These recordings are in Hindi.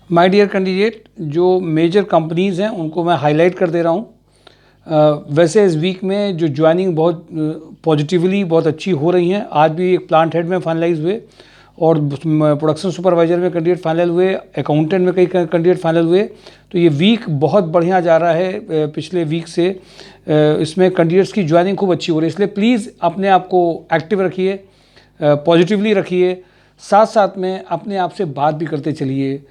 माय डियर कैंडिडेट, जो मेजर कंपनीज़ हैं उनको मैं हाईलाइट कर दे रहा हूँ। वैसे इस वीक में जो ज्वाइनिंग बहुत पॉजिटिवली बहुत अच्छी हो रही हैं। आज भी एक प्लांट हेड में फाइनलाइज हुए और प्रोडक्शन सुपरवाइजर में कैंडिडेट फाइनल हुए, अकाउंटेंट में कई कैंडिडेट फाइनल हुए। तो ये वीक बहुत बढ़िया जा रहा है पिछले वीक से। इसमें कैंडिडेट्स की ज्वाइनिंग खूब अच्छी हो रही है, इसलिए प्लीज़ अपने आप को एक्टिव रखिए, पॉजिटिवली रखिए। साथ साथ में अपने आप से बात भी करते चलिए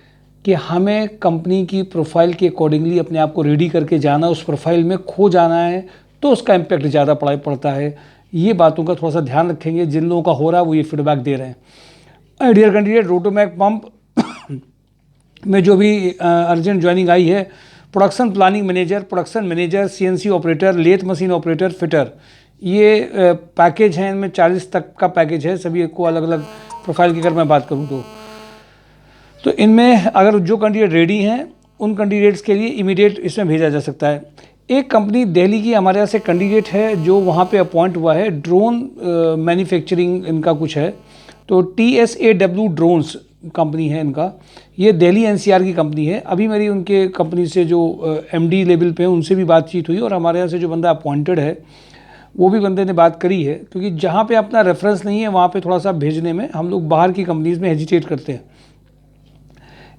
कि हमें कंपनी की प्रोफाइल के अकॉर्डिंगली अपने आप को रेडी करके जाना, उस प्रोफाइल में खो जाना है तो उसका इम्पैक्ट ज़्यादा पड़ता है। ये बातों का थोड़ा सा ध्यान रखेंगे। जिन लोगों का हो रहा है वो ये फीडबैक दे रहे हैं। डियर कैंडिडेट, रोटोमैक पंप में जो भी अर्जेंट ज्वाइनिंग आई है, production planning manager, production manager, CNC operator, lathe machine operator, fitter, ये पैकेज हैं। इनमें 40 तक का पैकेज है। सभी को अलग अलग प्रोफाइल की अगर मैं बात करूँ तो इनमें अगर जो कैंडिडेट रेडी हैं उन कैंडिडेट्स के लिए इमीडिएट इसमें भेजा जा सकता है। एक कंपनी दिल्ली की हमारे यहाँ से कैंडिडेट है जो वहाँ पे अपॉइंट हुआ है, ड्रोन मैन्युफैक्चरिंग इनका कुछ है। तो TSAW ड्रोन्स कंपनी है इनका। ये दिल्ली NCR की कंपनी है। अभी मेरी उनके कंपनी से जो MD लेवल पे हैं उनसे भी बातचीत हुई और हमारे यहाँ से जो बंदा अपॉइंटेड है वो भी बंदे ने बात करी है, क्योंकि जहाँ पे अपना रेफरेंस नहीं है वहाँ पे थोड़ा सा भेजने में हम लोग बाहर की कंपनीज़ में हेजिटेट करते हैं।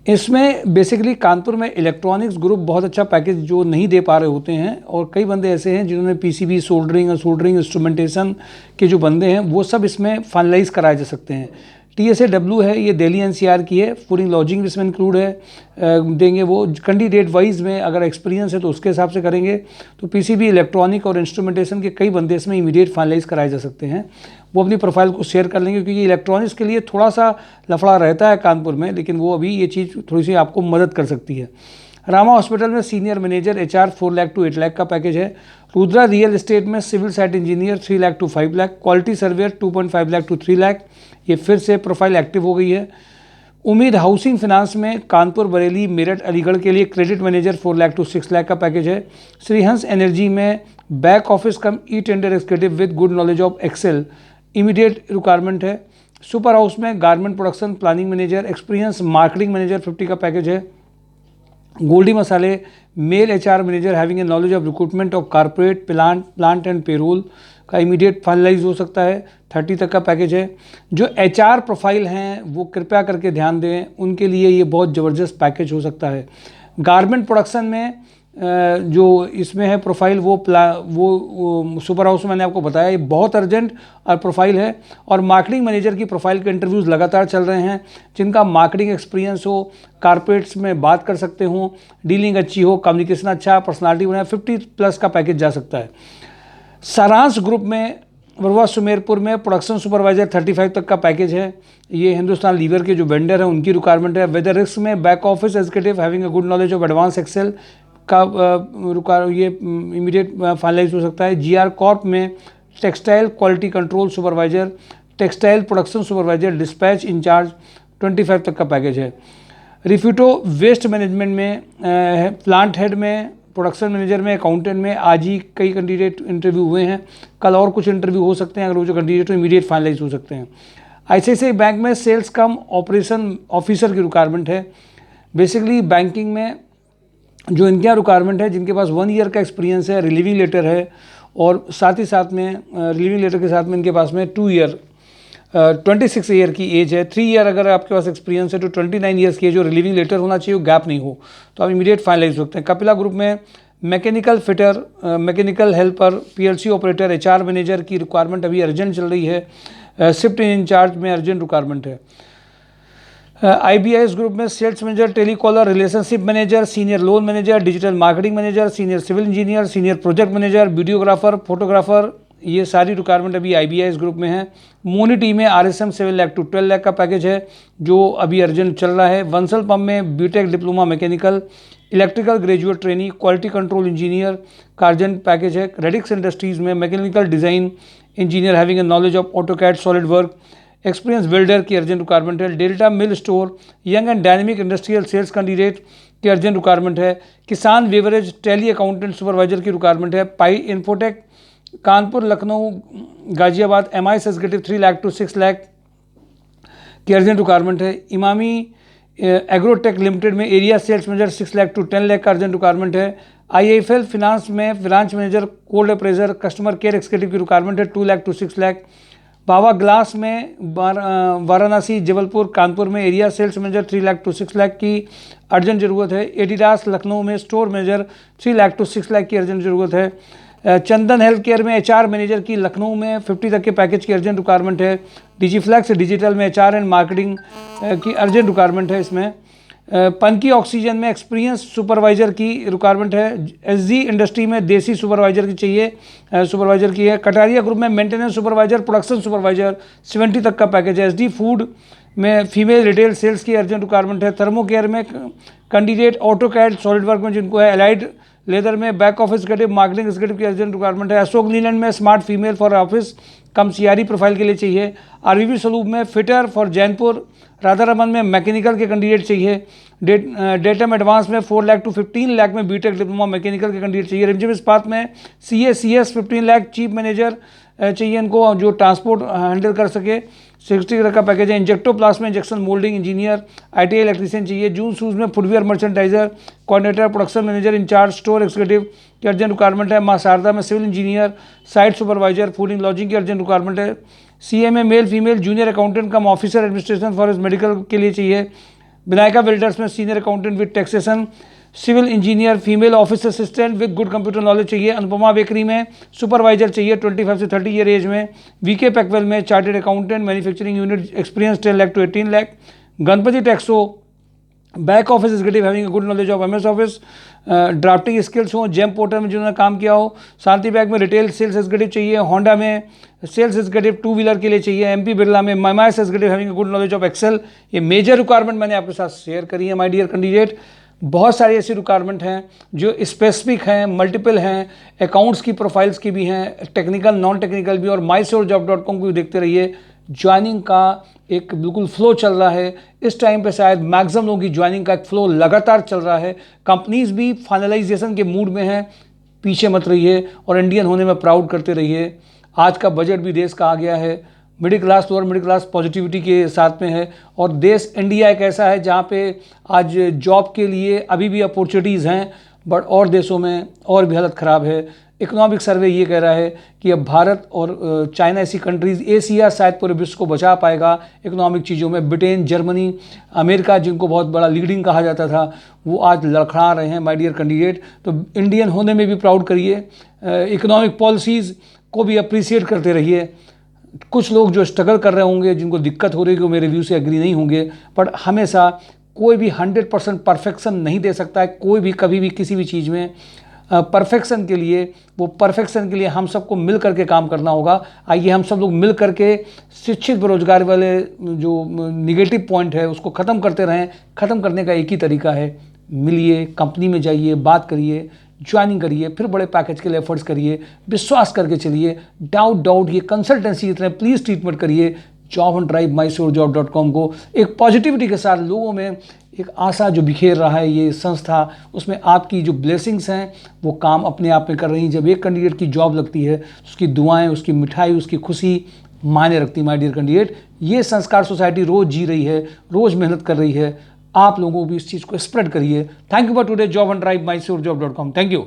इसमें बेसिकली कानपुर में इलेक्ट्रॉनिक्स ग्रुप बहुत अच्छा पैकेज जो नहीं दे पा रहे होते हैं, और कई बंदे ऐसे हैं जिन्होंने PCB सोल्डरिंग और सोल्डरिंग इंस्ट्रूमेंटेशन के जो बंदे हैं वो सब इसमें फाइनलाइज कराए जा सकते हैं। TSAW है, ये दिल्ली NCR की है। फूडिंग लॉजिंग इसमें इंक्लूड है, देंगे वो। कैंडिडेट वाइज में अगर एक्सपीरियंस है तो उसके हिसाब से करेंगे। तो PCB, इलेक्ट्रॉनिक और इंस्ट्रूमेंटेशन के कई बंदे इसमें इमीडिएट फाइनलाइज कराए जा सकते हैं। वो अपनी प्रोफाइल को शेयर कर लेंगे, क्योंकि इलेक्ट्रॉनिक्स के लिए थोड़ा सा लफड़ा रहता है कानपुर में, लेकिन वो अभी ये चीज़ थोड़ी सी आपको मदद कर सकती है। रामा हॉस्पिटल में senior manager HR 4 lakh to 8 lakh का पैकेज है। रुद्रा रियल एस्टेट में civil site engineer 3 lakh to 5 lakh, quality surveyor 2.5 lakh to 3 lakh. ये फिर से प्रोफाइल एक्टिव हो गई है। उम्मीद हाउसिंग फाइनेंस में कानपुर, बरेली, मेरठ, अलीगढ़ के लिए credit manager 4 lakh to 6 lakh का पैकेज है। श्रीहंस एनर्जी में back office cum tender executive with good knowledge of Excel, immediate requirement है। सुपर हाउस में garment production planning manager, experience marketing manager 50 का पैकेज है। गोल्डी मसाले male HR manager having a knowledge of recruitment of corporate plant and payroll का इमीडिएट फाइनलाइज हो सकता है। 30 तक का पैकेज है। जो HR प्रोफाइल हैं वो कृपया करके ध्यान दें, उनके लिए ये बहुत ज़बरदस्त पैकेज हो सकता है। गारमेंट प्रोडक्शन में जो इसमें है प्रोफाइल वो सुपर हाउस में मैंने आपको बताया, ये बहुत अर्जेंट और प्रोफाइल है। और मार्केटिंग मैनेजर की प्रोफाइल के इंटरव्यूज़ लगातार चल रहे हैं। जिनका मार्केटिंग एक्सपीरियंस हो, कारपोरेट्स में बात कर सकते हो, डीलिंग अच्छी हो, कम्युनिकेशन अच्छा, पर्सनालिटी बनाए, 50+ का पैकेज जा सकता है। सारांश ग्रुप में वरवा सुमेरपुर में प्रोडक्शन सुपरवाइजर 35 तक का पैकेज है। ये हिंदुस्तान लीवर के जो वेंडर हैं उनकी रिक्वायरमेंट है। वेदर रिस्क में back office executive having a good knowledge of advance Excel का ये इमीडिएट फाइनलाइज हो सकता है। GR कॉर्प में textile quality control supervisor, textile production supervisor, dispatch incharge 25 तक का पैकेज है। रिफ्यूटो वेस्ट मैनेजमेंट में प्लांट हेड में, प्रोडक्शन मैनेजर में, अकाउंटेंट में आज ही कई कैंडिडेट इंटरव्यू हुए हैं। कल और कुछ इंटरव्यू हो सकते हैं। अगर वो जो कैंडिडेट हो इमीडिएट फाइनलाइज हो सकते हैं। ICICI बैंक में सेल्स कम ऑपरेशन ऑफिसर की रिक्वायरमेंट है। बेसिकली बैंकिंग में जो इनके यहाँ रिक्वायरमेंट है, जिनके पास 1 ईयर का एक्सपीरियंस है, रिलीविंग लेटर है, और साथ ही साथ में रिलीविंग लेटर के साथ में इनके पास में 2 ईयर 26 ईयर की एज है। 3 ईयर अगर आपके पास एक्सपीरियंस है तो 29 ईयर्स की एज, जो रिलीविंग लेटर होना चाहिए, गैप नहीं हो, तो आप इमीडिएट फाइनलाइज हो सकते हैं। कपिला ग्रुप में mechanical fitter, mechanical helper, PLC operator, HR manager की रिक्वायरमेंट अभी अर्जेंट चल रही है। शिफ्ट इंचार्ज में अर्जेंट रिक्वायरमेंट है। IBIS ग्रुप में sales manager, telecaller, relationship manager, senior loan manager, digital marketing manager, senior civil engineer, senior project manager, videographer, photographer, ये सारी रिक्वायरमेंट अभी IBIS ग्रुप में है। मोनिटी में RSM 7 लाख टू 12 लाख का पैकेज है जो अभी अर्जेंट चल रहा है। वंसल पंप में BTech diploma mechanical, electrical graduate trainee, quality control engineer का अर्जेंट पैकेज है। रेडिक्स इंडस्ट्रीज़ में mechanical design engineer having a knowledge of AutoCAD, solid work, experience builder की अर्जेंट रिक्वायरमेंट है। Delta mill store, young and dynamic industrial sales candidate की अर्जेंट रिक्वायरमेंट है। Kisan beverage tally accountant supervisor की रिक्वायरमेंट है। Pi infotech Kanpur, Lucknow, Ghaziabad MIS executive 3 lakh to 6 lakh की अर्जेंट रिक्वायरमेंट है। इमामी एग्रोटेक लिमिटेड में area sales manager 6 lakh to 10 lakh का अर्जेंट रिक्वायरमेंट है। IIFL फिनांस में branch manager gold appraiser customer care executive की रिक्वायरमेंट है 2 लाख टू 6 लाख। बाबा ग्लास में वाराणसी जबलपुर कानपुर में area sales manager 3 lakh to 6 lakh की अर्जेंट ज़रूरत है। एडिडास लखनऊ में store manager 3 lakh to 6 lakh की अर्जेंट ज़रूरत है। चंदन हेल्थ केयर में HR मैनेजर की लखनऊ में 50 तक के पैकेज की अर्जेंट रिक्वायरमेंट है। डिजीफ्लैक्स डिजिटल में HR एंड मार्केटिंग की अर्जेंट रिक्वायरमेंट है इसमें। पनकी ऑक्सीजन में एक्सपीरियंस सुपरवाइजर की रिक्वायरमेंट है। SG इंडस्ट्री में देसी सुपरवाइजर की चाहिए, सुपरवाइजर की है। कटारिया ग्रुप में मेंटेनेंस सुपरवाइजर प्रोडक्शन सुपरवाइजर 70 तक का पैकेज है। SD फूड में फीमेल रिटेल सेल्स की अर्जेंट रिक्वायरमेंट है। थर्मो केयर में कैंडिडेट ऑटोकैड सॉलिड वर्क में जिनको है। एलाइड लेदर में back office executive marketing executive की अर्जेंट रिक्वायरमेंट है। अशोक लीलैंड में smart female for office come CRE profile के लिए चाहिए। RVB सलूब में फिटर फॉर जैनपुर। राधारमन में मैकेनिकल के कैंडिडेट चाहिए। डेटम एडवांस में 4 लाख टू 15 लाख में बीटेक डिप्लोमा मैकेनिकल के कैंडिडेट चाहिए। रिमझिम इस्पात में CS 15 लाख चीफ मैनेजर चाहिए इनको जो ट्रांसपोर्ट हैंडल कर सके। 60 तक का पैकेज है। इंजेक्टोप्लास्ट में injection moulding engineer ITI electrician चाहिए। जून शूज़ में footwear merchandiser coordinator production manager incharge store executive की अर्जेंट रिक्वायरमेंट है। मां शारदा में civil engineer site supervisor food and lodging की अर्जेंट रिक्वायरमेंट है। CA में male female junior accountant cum officer administration for medical के लिए चाहिए। विनायका बिल्डर्स में senior accountant with taxation. Civil engineer female office assistant with good computer knowledge चाहिए। अनुपमा बेकरी में सुपरवाइजर चाहिए 25 से 30 ईयर एज में। VK पैकवेल में chartered accountant manufacturing unit experience 10 lakh to 18 lakh. Ganpati Texo back office executive having good knowledge of MS office drafting skills हो। जेम पोर्टल में जिन्होंने काम किया हो। शांति बैग में रिटेल सेल्स एग्जीक्यूटिव चाहिए। होंडा में सेल्स एग्जीक्यूटिव 2 व्हीलर के लिए चाहिए। MP बिरला में MIS executive having good knowledge of Excel. ये मेजर रिक्वायरमेंट मैंने आपके साथ शेयर करी है माय डियर कैंडिडेट। बहुत सारी ऐसी रिक्वायरमेंट हैं जो स्पेसिफिक हैं, मल्टीपल हैं, अकाउंट्स की प्रोफाइल्स की भी हैं, टेक्निकल नॉन टेक्निकल भी। और mysourjob.com को भी देखते रहिए। ज्वाइनिंग का एक बिल्कुल फ्लो चल रहा है इस टाइम पे। शायद मैक्सिमम लोगों की ज्वाइनिंग का एक फ्लो लगातार चल रहा है। कंपनीज भी फाइनलाइजेशन के मूड में हैं। पीछे मत रहिए और इंडियन होने में प्राउड करते रहिए। आज का बजट भी देश का आ गया है। Middle class lower middle class positivity के साथ में है। और देश इंडिया एक ऐसा है जहाँ पे आज जॉब के लिए अभी भी अपॉर्चुनिटीज़ हैं, बट और देशों में और भी हालत ख़राब है। इकोनॉमिक सर्वे ये कह रहा है कि अब भारत और चाइना ऐसी कंट्रीज़, एशिया शायद पूरे विश्व को बचा पाएगा इकोनॉमिक चीज़ों में। ब्रिटेन, जर्मनी, अमेरिका जिनको बहुत बड़ा लीडिंग कहा जाता था, वो आज लड़खड़ा रहे हैं माय डियर कैंडिडेट। तो इंडियन होने में भी प्राउड करिए। इकोनॉमिक पॉलिसीज़ को भी अप्रिशिएट करते रहिए। कुछ लोग जो स्ट्रगल कर रहे होंगे, जिनको दिक्कत हो रही है, वो मेरे व्यू से एग्री नहीं होंगे, बट हमेशा कोई भी 100% परफेक्शन नहीं दे सकता है। कोई भी कभी भी किसी भी चीज़ में परफेक्शन के लिए हम सबको मिल करके काम करना होगा। आइए हम सब लोग मिल करके शिक्षित बेरोजगार वाले जो निगेटिव पॉइंट है उसको ख़त्म करते रहें। ख़त्म करने का एक ही तरीका है, मिलिए, कंपनी में जाइए, बात करिए, ज्वाइनिंग करिए, फिर बड़े पैकेज के लिए एफर्ट्स करिए, विश्वास करके चलिए। डाउट ये कंसल्टेंसी की तरह प्लीज़ ट्रीटमेंट करिए। जॉब ऑन ड्राइव mysourjob.com को एक पॉजिटिविटी के साथ लोगों में एक आशा जो बिखेर रहा है ये संस्था, उसमें आपकी जो ब्लेसिंग्स हैं वो काम अपने आप में कर रही हैं। जब एक कैंडिडेट की जॉब लगती है उसकी दुआएं, उसकी मिठाई, उसकी खुशी मायने रखती है माय डियर कैंडिडेट। ये संस्कार सोसाइटी रोज़ जी रही है, रोज़ मेहनत कर रही है। आप लोगों को भी इस चीज़ को स्प्रेड करिए। Thank you for today job on drive mysourjob.com। Thank you.